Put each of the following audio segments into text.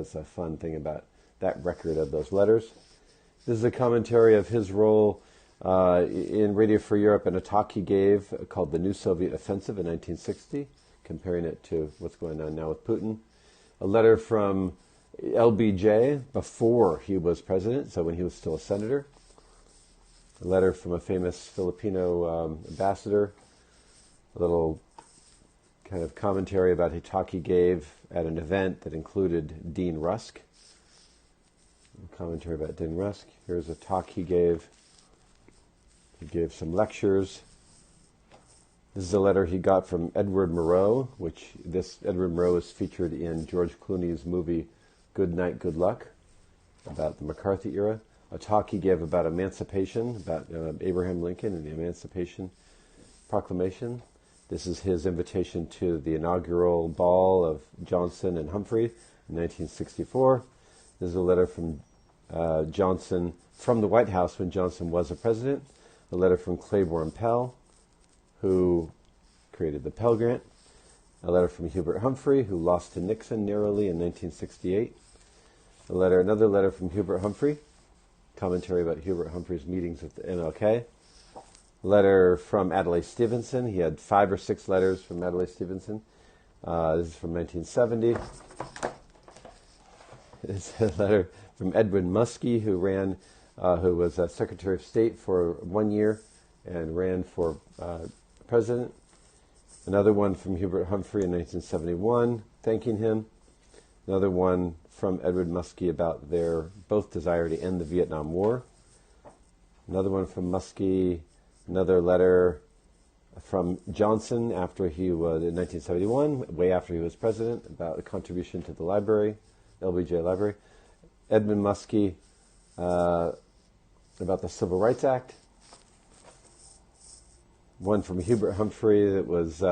That's a fun thing about that record of those letters. This is a commentary of his role in Radio Free Europe and a talk he gave called The New Soviet Offensive in 1960, comparing it to what's going on now with Putin. A letter from LBJ before he was president, so when he was still a senator. A letter from a famous Filipino ambassador. A little kind of commentary about a talk he gave at an event that included Dean Rusk. A commentary about Dean Rusk. Here's a talk he gave. He gave some lectures. This is a letter he got from Edward Murrow, which this Edward Murrow is featured in George Clooney's movie Good Night, Good Luck, about the McCarthy era. A talk he gave about emancipation, about Abraham Lincoln and the Emancipation Proclamation. This is his invitation to the inaugural ball of Johnson and Humphrey in 1964. This is a letter from Johnson from the White House when Johnson was a president. A letter from Claiborne Pell, who created the Pell Grant. A letter from Hubert Humphrey, who lost to Nixon narrowly in 1968. Another letter from Hubert Humphrey, commentary about Hubert Humphrey's meetings with the MLK. Letter from Adlai Stevenson. He had 5 or 6 letters from Adlai Stevenson. This is from 1970. It's a letter from Edwin Muskie, who was Secretary of State for 1 year and ran for president. Another one from Hubert Humphrey in 1971, thanking him. Another one from Edward Muskie about their both desire to end the Vietnam War. Another one from Muskie. Another letter from Johnson after he was in 1971, way after he was president, about a contribution to the library, LBJ Library. Edmund Muskie about the Civil Rights Act. One from Hubert Humphrey that was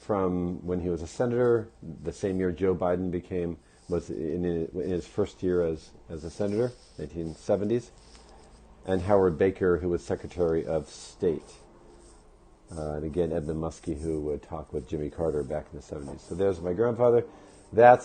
from when he was a senator, the same year Joe Biden was in his first year as a senator, 1970s. And Howard Baker, who was Secretary of State. And again, Edmund Muskie, who would talk with Jimmy Carter back in the 70s. So there's my grandfather. That's